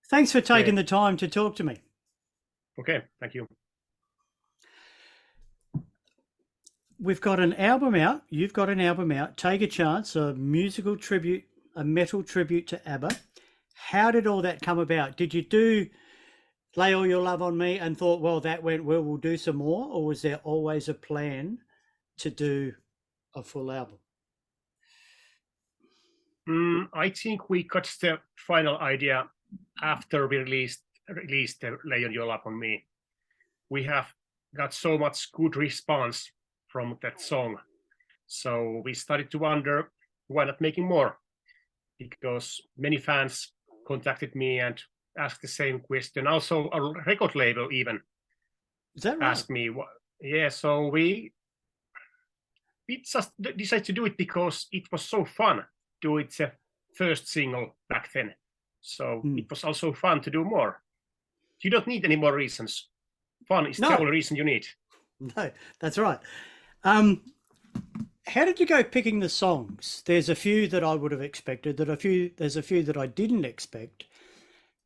Thanks for taking the time to talk to me. Okay, thank you. We've got an album out. You've got an album out. Take a Chance, a musical tribute, a metal tribute to ABBA. How did all that come about? Did you Lay All Your Love on Me and thought, well, that went well, we'll do some more? Or was there always a plan to do a full album? I think we got the final idea after we released Lay All Your Love on Me. We have got so much good response from that song. So we started to wonder, why not making more? Because many fans contacted me and asked the same question. Also, our record label even asked me. Yeah, so we just decided to do it because it was so fun. Do it the first single back then. So it was also fun to do more. You don't need any more reasons. Fun is the only reason you need. No, that's right. How did you go picking the songs? There's a few that I would have expected, there's a few that I didn't expect.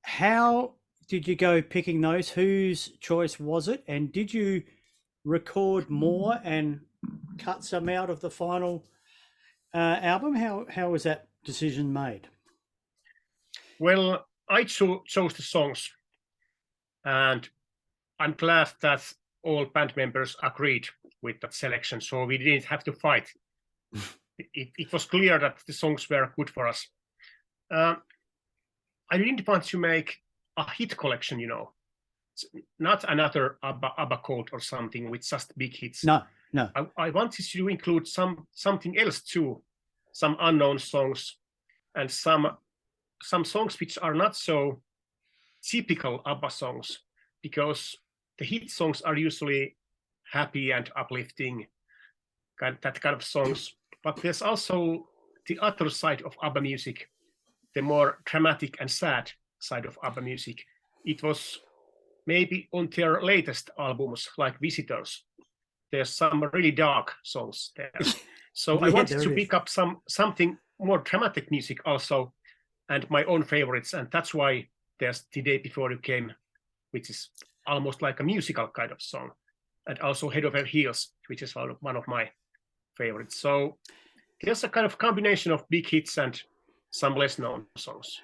How did you go picking those? Whose choice was it? And did you record more and cut some out of the final album? How was that decision made? Well, I chose the songs, and I'm glad that all band members agreed with that selection, so we didn't have to fight. It was clear that the songs were good for us. I didn't want to make a hit collection, not another ABBA code or something with just big hits. No. I wanted to include something else too, some unknown songs and some songs which are not so typical ABBA songs, because the hit songs are usually happy and uplifting, that kind of songs. But there's also the other side of ABBA music, the more dramatic and sad side of ABBA music. It was maybe on their latest albums, like Visitors. There's some really dark songs there. So I wanted to pick up something more dramatic music also, and my own favorites. And that's why there's The Day Before You Came, which is almost like a musical kind of song. And also Head Over Heels, which is one of my favorites. So there's a kind of combination of big hits and some less known songs.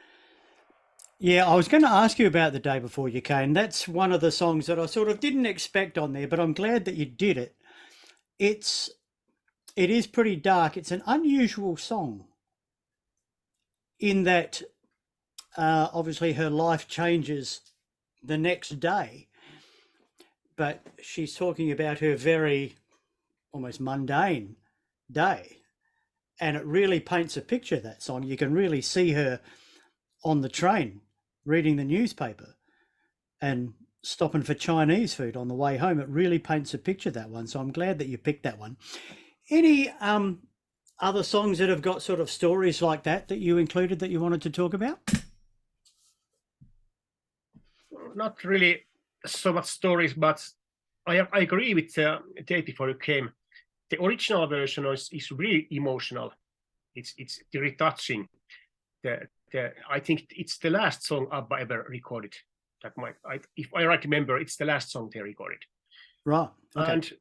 Yeah, I was going to ask you about The Day Before You Came. That's one of the songs that I sort of didn't expect on there, but I'm glad that you did it. It is pretty dark. It's an unusual song in that obviously her life changes the next day, but she's talking about her very almost mundane day, and it really paints a picture, that song. You can really see her on the train reading the newspaper and stopping for Chinese food on the way home. It really paints a picture, that one. So I'm glad that you picked that one. Any other songs that have got sort of stories like that you included that you wanted to talk about? Not really so much stories, but I agree with The Day Before You Came. The original version is really emotional. It's really touching. I think it's the last song ABBA ever recorded. If I right remember, it's the last song they recorded. Right. Okay. And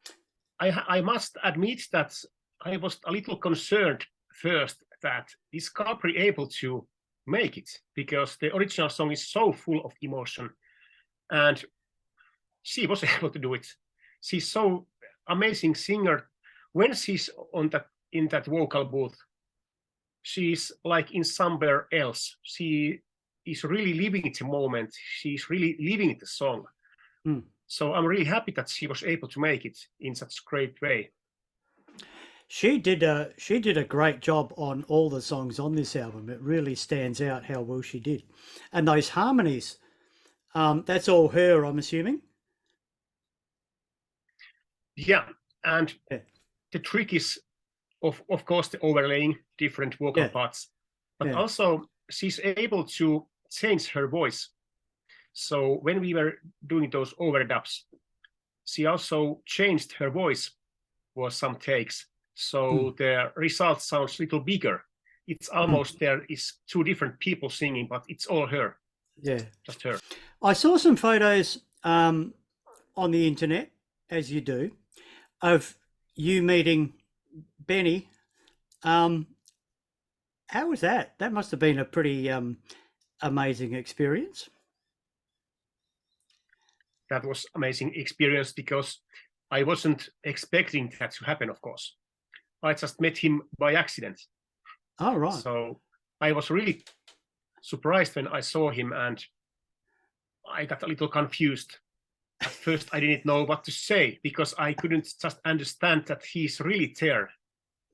I must admit that I was a little concerned first that is Capri able to make it, because the original song is so full of emotion, and she was able to do it. She's so amazing singer. When she's in that vocal booth, she's like in somewhere else. She is really living the moment. She's really living the song. So I'm really happy that she was able to make it in such a great way. She did a great job on all the songs on this album. It really stands out how well she did. And those harmonies, that's all her, I'm assuming? Yeah, and the trick is, of course, the overlaying different vocal parts, but also she's able to change her voice. So when we were doing those overdubs, she also changed her voice for some takes. So the result sounds a little bigger. It's almost there is two different people singing, but it's all her. Yeah. just her. I saw some photos on the internet, as you do, of you meeting Benny. How was that? That must have been a pretty amazing experience. That was amazing experience because I wasn't expecting that to happen, of course. I just met him by accident. Oh, right. So I was really surprised when I saw him, and I got a little confused. At first, I didn't know what to say because I couldn't just understand that he's really there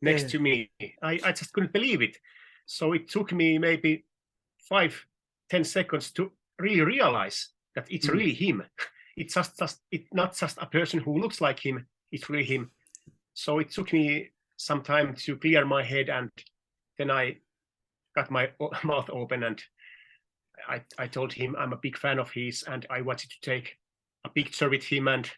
next to me. I just couldn't believe it. So it took me maybe 5-10 seconds to really realize that it's really him. It's not just a person who looks like him, it's really him. So it took me some time to clear my head, and then I got my mouth open, and I told him I'm a big fan of his and I wanted to take a picture with him. And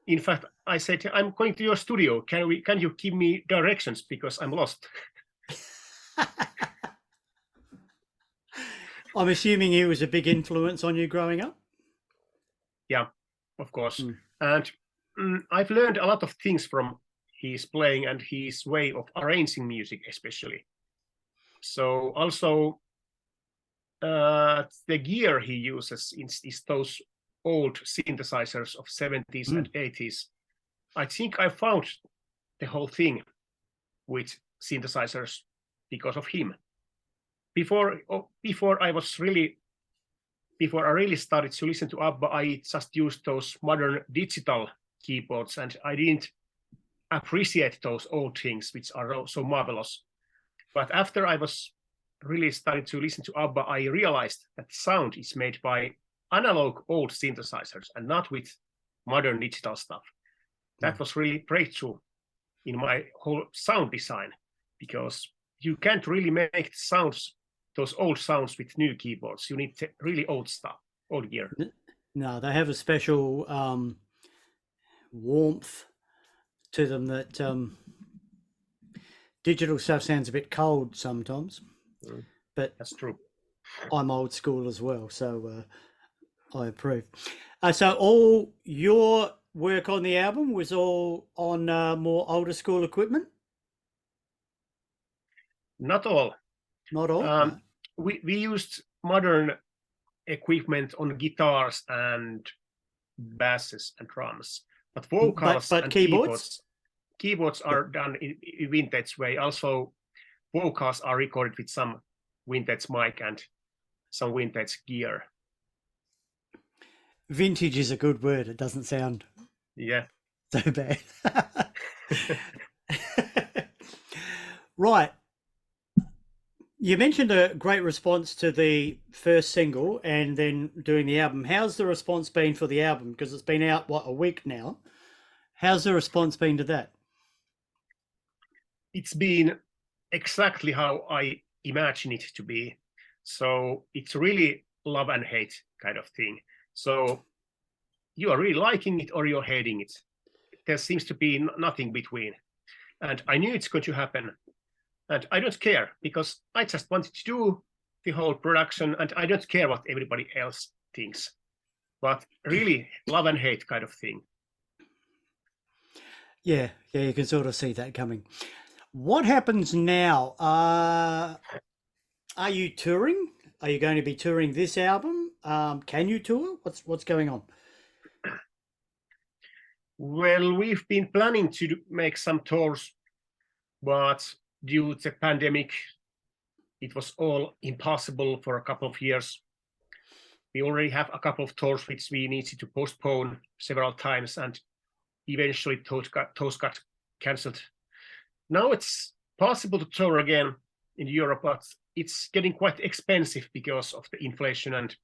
in fact, I said, I'm going to your studio. Can you give me directions because I'm lost? I'm assuming he was a big influence on you growing up? Yeah, of course. And I've learned a lot of things from his playing and his way of arranging music, especially. So also the gear he uses is those old synthesizers of 70s and 80s. I think I found the whole thing with synthesizers because of him. Before I really started to listen to ABBA, I just used those modern digital keyboards, and I didn't appreciate those old things, which are so marvelous. But after I was really started to listen to ABBA, I realized that sound is made by analog old synthesizers and not with modern digital stuff. That was really breakthrough in my whole sound design, because you can't really make sounds, those old sounds, with new keyboards. You need really old stuff, old gear. No, they have a special warmth to them that digital stuff sounds a bit cold sometimes. But that's true. I'm old school as well, so I approve. So all your work on the album was all on more older school equipment? Not all. Not all? No. We used modern equipment on guitars and basses and drums, but vocals but and keyboards are done in vintage way. Also, vocals are recorded with some vintage mic and some vintage gear. Vintage is a good word. It doesn't sound so bad. Right. You mentioned a great response to the first single and then doing the album. How's the response been for the album? Because it's been out, a week now. How's the response been to that? It's been exactly how I imagine it to be. So it's really love and hate kind of thing. So you are really liking it or you're hating it. There seems to be nothing between. And I knew it's going to happen. And I don't care, because I just wanted to do the whole production, and I don't care what everybody else thinks. But really love and hate kind of thing. Yeah, you can sort of see that coming. What happens now? Are you touring? Are you going to be touring this album? Can you tour? What's going on? Well, we've been planning to make some tours, but due to the pandemic, it was all impossible for a couple of years. We already have a couple of tours which we needed to postpone several times, and eventually those got cancelled. Now it's possible to tour again in Europe, but it's getting quite expensive because of the inflation and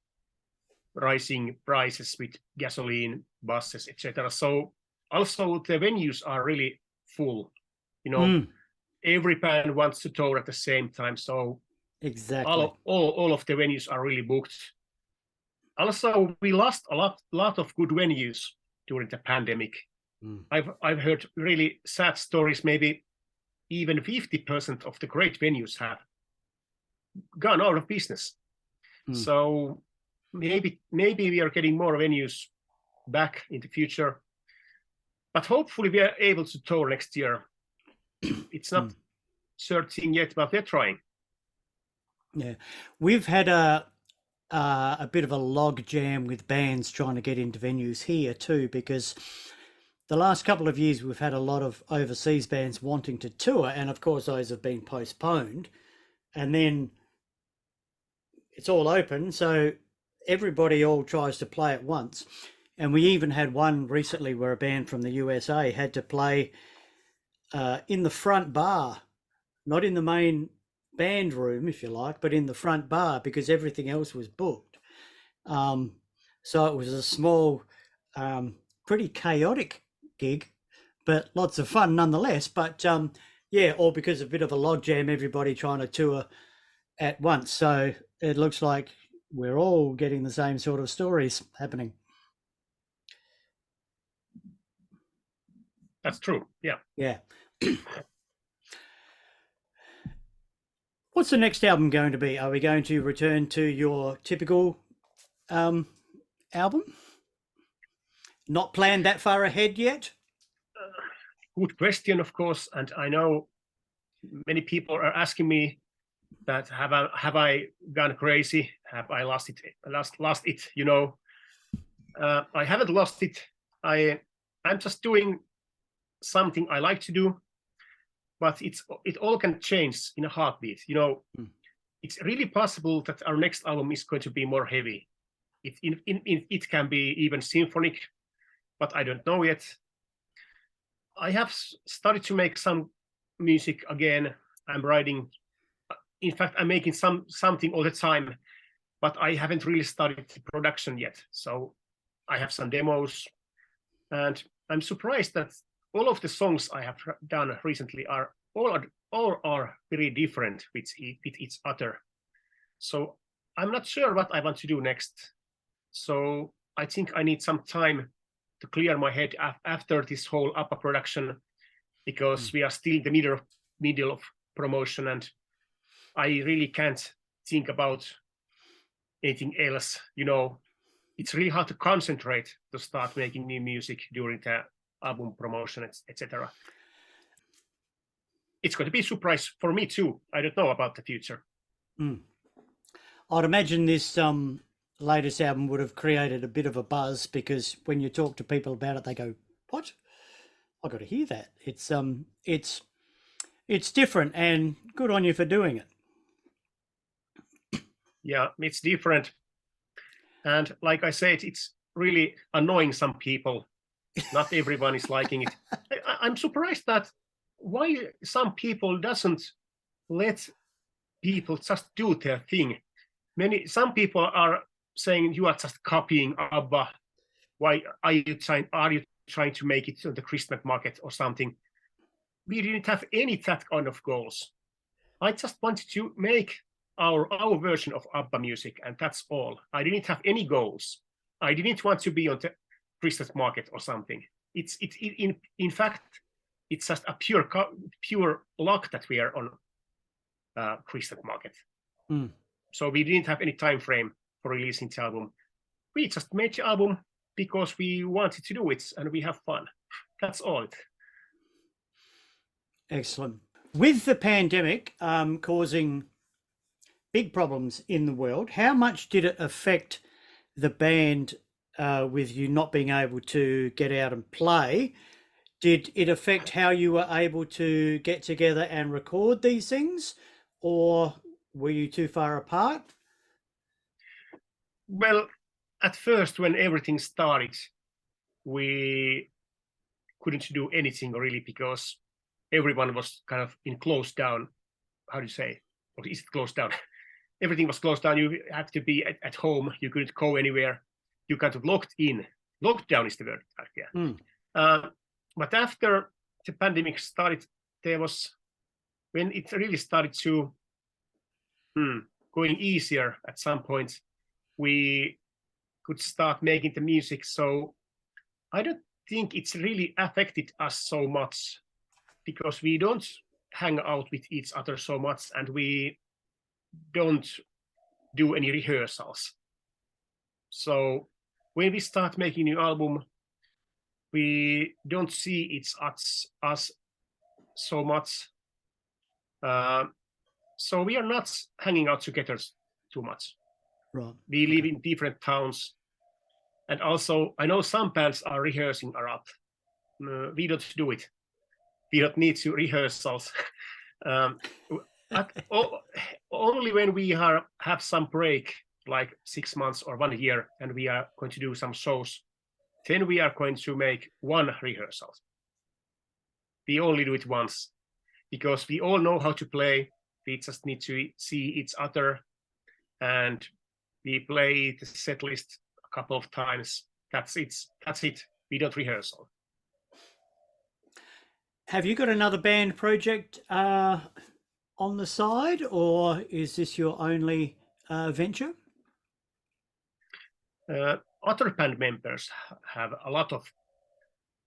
rising prices with gasoline, buses, etc. So also the venues are really full. Every band wants to tour at the same time, so exactly all of the venues are really booked. Also, we lost a lot of good venues during the pandemic. I've heard really sad stories. Maybe even 50% of the great venues have gone out of business. So maybe we are getting more venues back in the future, but hopefully we are able to tour next year. It's not certain yet, but we're trying. Yeah, we've had a bit of a log jam with bands trying to get into venues here too, because the last couple of years we've had a lot of overseas bands wanting to tour, and of course those have been postponed, and then it's all open, so everybody all tries to play at once. And we even had one recently where a band from the USA had to play in the front bar, not in the main band room, if you like, but in the front bar, because everything else was booked. So it was a small, pretty chaotic gig, but lots of fun nonetheless. But yeah, all because of a bit of a logjam, everybody trying to tour at once. So it looks like we're all getting the same sort of stories happening. That's true. Yeah. Yeah. What's the next album going to be? Are we going to return to your typical album? Not planned that far ahead yet? Good question, of course. And I know many people are asking me that have I gone crazy? Have I lost it? Lost it? You know, I haven't lost it. I'm just doing something I like to do, but it all can change in a heartbeat. You know, it's really possible that our next album is going to be more heavy. It can be even symphonic, but I don't know yet. I have started to make some music again. I'm writing. In fact, I'm making something all the time, but I haven't really started the production yet. So I have some demos, and I'm surprised that all of the songs I have done recently are very different with each other. So I'm not sure what I want to do next. So I think I need some time to clear my head after this whole ABBA production, because we are still in the middle of promotion, and I really can't think about anything else. You know, it's really hard to concentrate to start making new music during the album promotion, etc. It's going to be a surprise for me too. I don't know about the future. I'd imagine this latest album would have created a bit of a buzz, because when you talk to people about it, they go, "What? I got to hear that." It's different, and good on you for doing it. Yeah, it's different, and like I said, it's really annoying some people. Not everyone is liking it. I'm surprised that why some people doesn't let people just do their thing. Some people are saying you are just copying ABBA. Why are you trying to make it on the Christmas market or something? We didn't have any that kind of goals. I just wanted to make our version of ABBA music, and that's all. I didn't have any goals. I didn't want to be on the Christmas market or something. In fact, it's just a pure luck that we are on Christmas market. So we didn't have any time frame for releasing the album. We just made the album because we wanted to do it, and we have fun. That's all. Excellent. With the pandemic causing big problems in the world, how much did it affect the band with you not being able to get out and play? Did it affect how you were able to get together and record these things, or were you too far apart? Well, at first, when everything started, we couldn't do anything really, because everyone was kind of in closed down. How do you say? Or is it closed down? Everything was closed down. You have to be at home. You couldn't go anywhere. You kind of locked in. Locked down is the word. Yeah. But after the pandemic started, when it really started to going easier at some point, we could start making the music. So I don't think it's really affected us so much, because we don't hang out with each other so much, and we don't do any rehearsals. So when we start making new album, we don't see it's us so much. So we are not hanging out together too much. Right. We live in different towns. And also, I know some bands are rehearsing a lot. We don't do it. We don't need to rehearsals. Only when we have some break, like 6 months or 1 year, and we are going to do some shows, then we are going to make one rehearsal. We only do it once because we all know how to play. We just need to see each other, and we play the set list a couple of times. That's it. We don't rehearsal. Have you got another band project on the side, or is this your only venture? Other band members have a lot of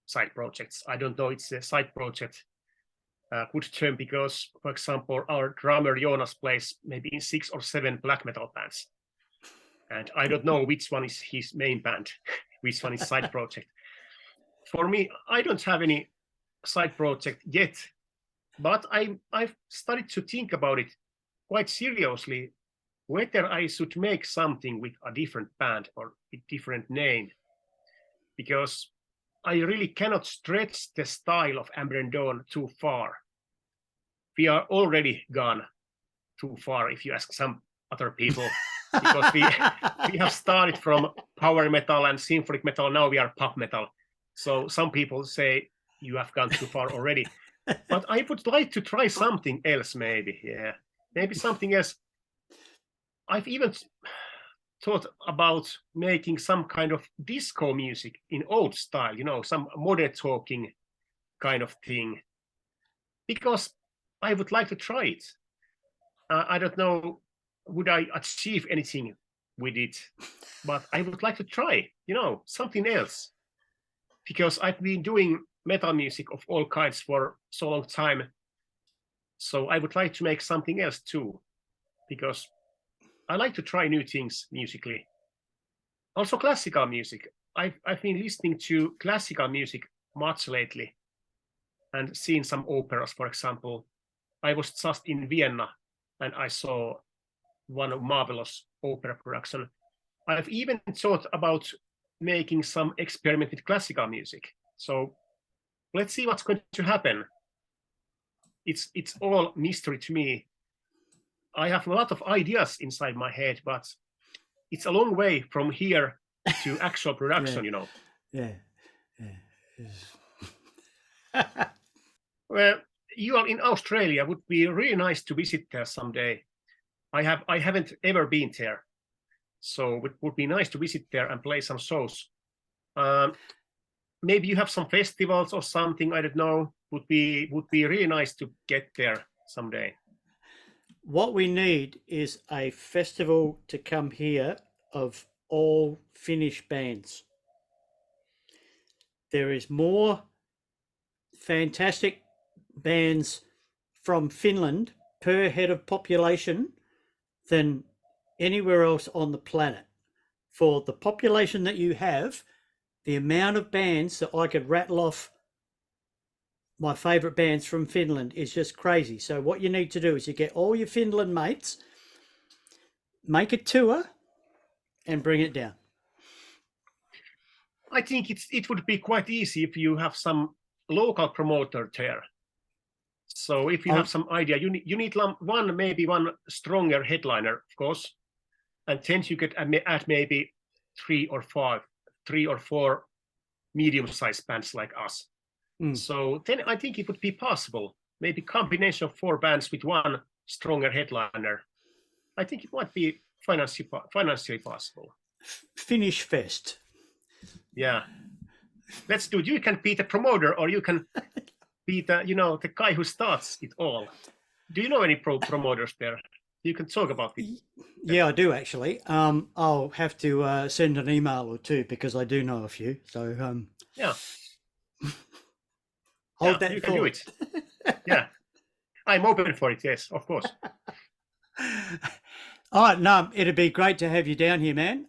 side projects. I don't know it's a side project good term because, for example, our drummer Tuomas plays maybe in 6 or 7 black metal bands. And I don't know which one is his main band, which one is side project. For me, I don't have any side project yet, but I've started to think about it quite seriously, whether I should make something with a different band or a different name, because I really cannot stretch the style of Amberian Dawn too far. We are already gone too far, if you ask some other people, because we have started from power metal and symphonic metal. Now we are pop metal. So some people say you have gone too far already. But I would like to try something else, maybe. Yeah, maybe something else. I've even thought about making some kind of disco music in old style, some modern talking kind of thing, because I would like to try it. I don't know, would I achieve anything with it, but I would like to try, something else, because I've been doing metal music of all kinds for so long time. So I would like to make something else too, because I like to try new things musically. Also classical music. I've been listening to classical music much lately and seen some operas, for example. I was just in Vienna and I saw one marvelous opera production. I've even thought about making some experiment with classical music. So let's see what's going to happen. It's all mystery to me. I have a lot of ideas inside my head, but it's a long way from here to actual production, Yeah. Well, you are in Australia. Would be really nice to visit there someday. I haven't ever been there, so it would be nice to visit there and play some shows. Maybe you have some festivals or something. I don't know. Would be really nice to get there someday. What we need is a festival to come here of all Finnish bands. There is more fantastic bands from Finland per head of population than anywhere else on the planet. For the population that you have, the amount of bands that I could rattle off my favourite bands from Finland is just crazy. So what you need to do is you get all your Finland mates, make a tour and bring it down. I think it would be quite easy if you have some local promoter there. So if you have some idea, you need one stronger headliner, of course, and then you could add maybe 3 or 4 medium-sized bands like us. So then I think it would be possible. Maybe combination of 4 bands with one stronger headliner. I think it might be financially possible. Finnish Fest. Yeah, let's do it. You can be the promoter, or you can be the guy who starts it all. Do you know any promoters there? You can talk about it. Yeah, I do actually. I'll have to send an email or two because I do know a few. So yeah, hold that. You can do it. Yeah, I'm open for it. Yes, of course. All right, no, it'd be great to have you down here, man.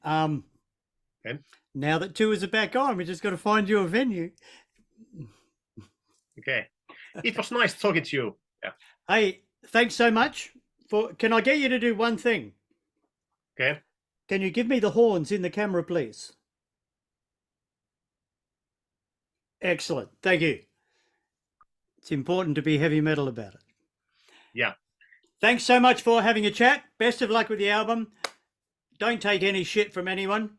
Okay. Now that tours are back on, we just got to find you a venue. Okay. It was nice talking to you. Yeah. Hey, thanks so much. Can I get you to do one thing? Okay. Can you give me the horns in the camera, please? Excellent. Thank you. It's important to be heavy metal about it. Yeah. Thanks so much for having a chat. Best of luck with the album. Don't take any shit from anyone.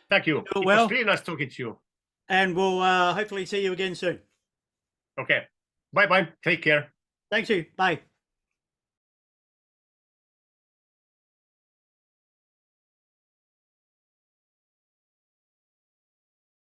Thank you. It well. was really nice talking to you. And we'll hopefully see you again soon. Okay. Bye-bye. Take care. Thanks you. Bye.